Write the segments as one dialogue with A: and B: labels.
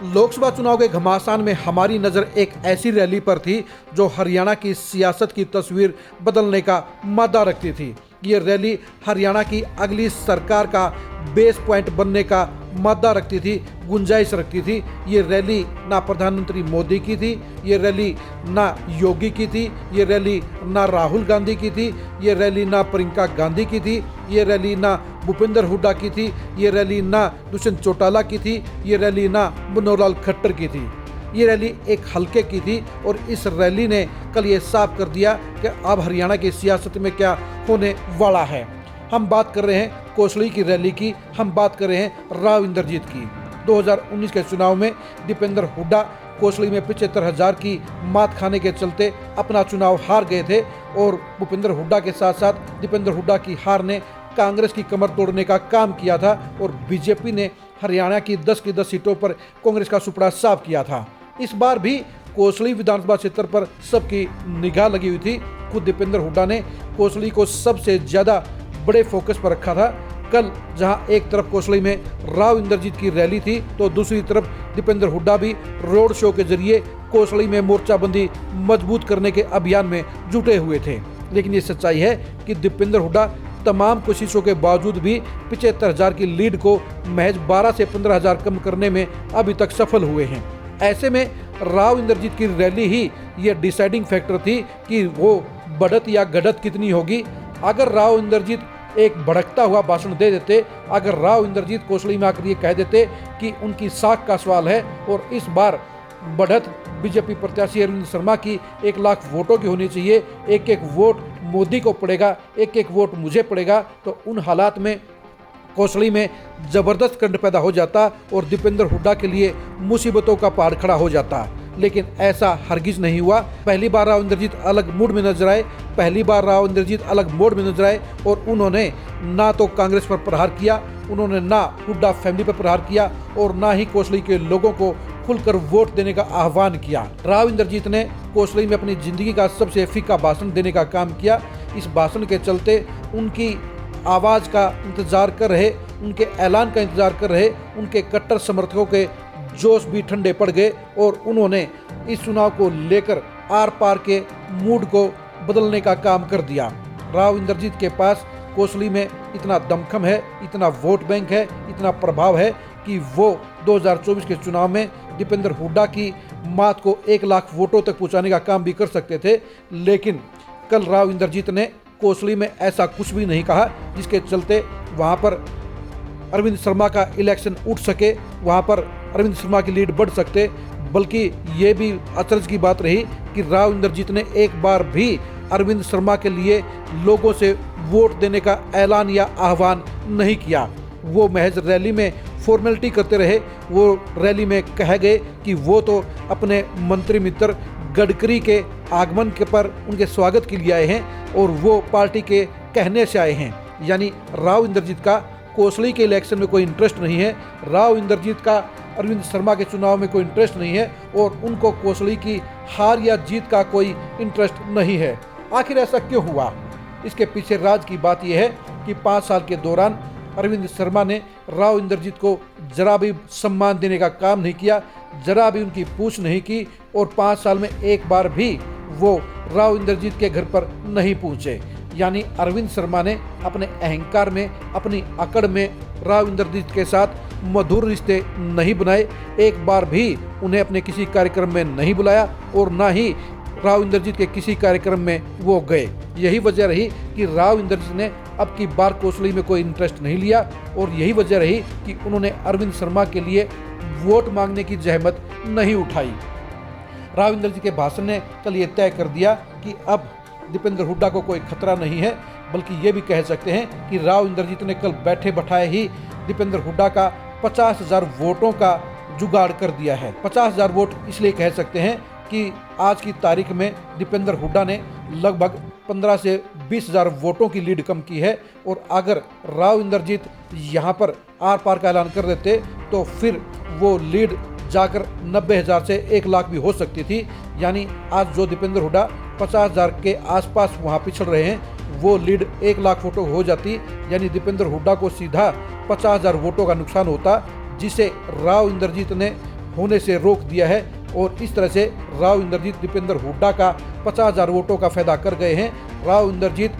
A: लोकसभा चुनाव के घमासान में हमारी नज़र एक ऐसी रैली पर थी जो हरियाणा की सियासत की तस्वीर बदलने का मादा रखती थी। ये रैली हरियाणा की अगली सरकार का बेस पॉइंट बनने का मादा रखती थी, गुंजाइश रखती थी। ये रैली ना प्रधानमंत्री मोदी की थी, ये रैली ना योगी की थी, ये रैली ना राहुल गांधी की थी, ये रैली ना प्रियंका गांधी की थी, ये रैली ना भूपेंद्र हुड्डा की थी, ये रैली ना दुष्यंत चौटाला की थी, ये रैली ना मनोहर लाल खट्टर की थी। ये रैली एक हल्के की थी और इस रैली ने कल ये साफ कर दिया कि अब हरियाणा की सियासत में क्या होने वाला है। हम बात कर रहे हैं कोसली की रैली की, हम बात कर रहे हैं राव इंद्रजीत की। 2019 के चुनाव में दीपेंद्र हुड्डा कोसली में 75,000 की मात खाने के चलते अपना चुनाव हार गए थे और भूपेंद्र हुड्डा के साथ साथ दीपेंद्र हुड्डा की हार ने कांग्रेस की कमर तोड़ने का काम किया था और बीजेपी ने हरियाणा की 10 सीटों पर कांग्रेस का सुपड़ा साफ किया था। इस बार भी कोसली विधानसभा क्षेत्र पर सबकी निगाह लगी हुई थी। खुद दीपेंद्र हुड्डा ने कोसली को सबसे ज्यादा बड़े फोकस पर रखा था। कल जहां एक तरफ कोसली में राव इंद्रजीत की रैली थी तो दूसरी तरफ दीपेंद्र हुड्डा भी रोड शो के जरिए कोसली में मोर्चाबंदी मजबूत करने के अभियान में जुटे हुए थे। लेकिन ये सच्चाई है कि दीपेंद्र हुड्डा तमाम कोशिशों के बावजूद भी 75,000 की लीड को महज 12 से 15,000 कम करने में अभी तक सफल हुए हैं। ऐसे में राव इंद्रजीत की रैली ही ये डिसाइडिंग फैक्टर थी कि वो बढ़त या घटत कितनी होगी। अगर राव इंद्रजीत एक भड़कता हुआ भाषण दे देते, अगर राव इंद्रजीत कोसली में आकर ये कह देते कि उनकी साख का सवाल है और इस बार बढ़त बीजेपी प्रत्याशी अरविंद शर्मा की 1 लाख वोटों की होनी चाहिए, एक एक वोट मोदी को पड़ेगा, एक एक वोट मुझे पड़ेगा, तो उन हालात में कोसली में जबरदस्त कंठ पैदा हो जाता और दीपेंद्र हुड्डा के लिए मुसीबतों का पहाड़ खड़ा हो जाता। लेकिन ऐसा हरगिज नहीं हुआ। पहली बार राव इंद्रजीत अलग मूड में नजर आए, पहली बार राव इंद्रजीत अलग मोड में नजर आए और उन्होंने ना तो कांग्रेस पर प्रहार किया, उन्होंने ना हुड्डा फैमिली पर प्रहार किया और ना ही कोसली के लोगों को खुलकर वोट देने का आह्वान किया। राव इंद्रजीत ने कोसली में अपनी जिंदगी का सबसे फीका भाषण देने का काम किया। इस भाषण के चलते उनकी आवाज का इंतजार कर रहे, उनके ऐलान का इंतजार कर रहे उनके कट्टर समर्थकों के जोश भी ठंडे पड़ गए और उन्होंने इस चुनाव को लेकर आर पार के मूड को बदलने का काम कर दिया। राव इंद्रजीत के पास कोसली में इतना दमखम है, इतना वोट बैंक है, इतना प्रभाव है कि वो 2024 के चुनाव में दीपेंद्र हुड्डा की मात को 1 लाख वोटों तक पहुंचाने का काम भी कर सकते थे। लेकिन कल राव इंद्रजीत ने कोसली में ऐसा कुछ भी नहीं कहा जिसके चलते वहां पर अरविंद शर्मा का इलेक्शन उठ सके, वहां पर अरविंद शर्मा की लीड बढ़ सकते। बल्कि ये भी अचरज की बात रही कि राव इंद्रजीत ने एक बार भी अरविंद शर्मा के लिए लोगों से वोट देने का ऐलान या आह्वान नहीं किया। वो महज रैली में फॉर्मेलिटी करते रहे। वो रैली में कह गए कि वो तो अपने मंत्री मित्र गडकरी के आगमन के पर उनके स्वागत के लिए आए हैं और वो पार्टी के कहने से आए हैं। यानी राव इंद्रजीत का कोसली के इलेक्शन में कोई इंटरेस्ट नहीं है, राव इंद्रजीत का अरविंद शर्मा के चुनाव में कोई इंटरेस्ट नहीं है और उनको कोसली की हार या जीत का कोई इंटरेस्ट नहीं है। आखिर ऐसा क्यों हुआ? इसके पीछे राज की बात यह है कि 5 साल के दौरान अरविंद शर्मा ने राव इंद्रजीत को जरा भी सम्मान देने का काम नहीं किया, जरा भी उनकी पूछ नहीं की और 5 साल में एक बार भी वो राव इंद्रजीत के घर पर नहीं पहुंचे। यानी अरविंद शर्मा ने अपने अहंकार में, अपनी अकड़ में राव इंद्रजीत के साथ मधुर रिश्ते नहीं बनाए, एक बार भी उन्हें अपने किसी कार्यक्रम में नहीं बुलाया और ना ही राव इंद्रजीत के किसी कार्यक्रम में वो गए। यही वजह रही कि राव इंद्रजीत ने अब की बार कोसली में कोई इंटरेस्ट नहीं लिया और यही वजह रही कि उन्होंने अरविंद शर्मा के लिए वोट मांगने की जहमत नहीं उठाई। राव इंद्रजीत के भाषण ने कल ये तय कर दिया कि अब दीपेंद्र हुड्डा को कोई खतरा नहीं है, बल्कि ये भी कह सकते हैं कि राव इंद्रजीत ने कल बैठे बैठाए ही दीपेंद्र हुड्डा का 50,000 वोटों का जुगाड़ कर दिया है। 50,000 वोट इसलिए कह सकते हैं कि आज की तारीख में दीपेंद्र हुड्डा ने लगभग 15 से 20,000 वोटों की लीड कम की है और अगर राव इंद्रजीत यहाँ पर आर पार का ऐलान कर देते तो फिर वो लीड जाकर 90,000 से 1 लाख भी हो सकती थी। यानी आज जो दीपेंद्र हुड्डा 50,000 के आसपास वहाँ पिछड़ रहे हैं वो लीड 1 लाख वोटों हो जाती। यानी दीपेंद्र हुड्डा को सीधा 50,000 वोटों का नुकसान होता, जिसे राव इंद्रजीत ने होने से रोक दिया है और इस तरह से राव इंद्रजीत दीपेंद्र हुड्डा का 50,000 वोटों का फायदा कर गए हैं। राव इंद्रजीत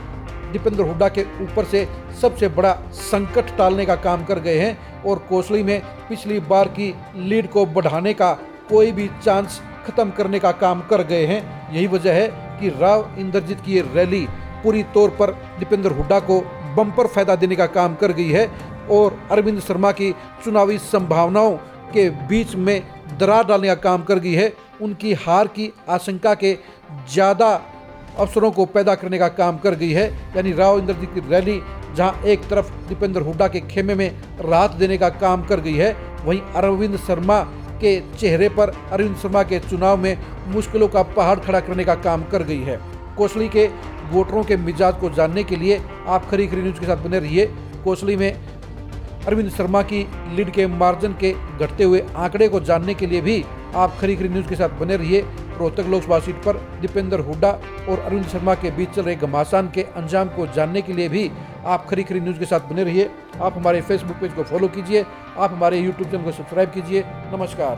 A: दीपेंद्र हुड्डा के ऊपर से सबसे बड़ा संकट टालने का काम कर गए हैं और कोसली में पिछली बार की लीड को बढ़ाने का कोई भी चांस खत्म करने का काम कर गए हैं। यही वजह है कि राव इंद्रजीत की ये रैली पूरी तौर पर दीपेंद्र हुड्डा को बम्पर फायदा देने का काम कर गई है और अरविंद शर्मा की चुनावी संभावनाओं के बीच में दरार डालने का काम कर गई है। उनकी हार की आशंका के ज़्यादा अवसरों को पैदा करने का काम कर गई है। यानी राव इंद्रजीत की रैली जहां एक तरफ दीपेंद्र हुड्डा के खेमे में राहत देने का काम कर गई है, वहीं अरविंद शर्मा के चेहरे पर अरविंद शर्मा के चुनाव में मुश्किलों का पहाड़ खड़ा करने का काम कर गई है। कोसली के वोटरों के मिजाज को जानने के लिए आप खरी खरी न्यूज़ के साथ बने रहिए। कोसली में अरविंद शर्मा की लीड के मार्जिन के घटते हुए आंकड़े को जानने के लिए भी आप खरी खरी न्यूज़ के साथ बने रहिए। रोहतक लोकसभा सीट पर दीपेंद्र हुड्डा और अरविंद शर्मा के बीच चल रहे घमासान के अंजाम को जानने के लिए भी आप खरी खरी न्यूज़ के साथ बने रहिए। आप हमारे फेसबुक पेज को फॉलो कीजिए, आप हमारे यूट्यूब चैनल को सब्सक्राइब कीजिए। नमस्कार।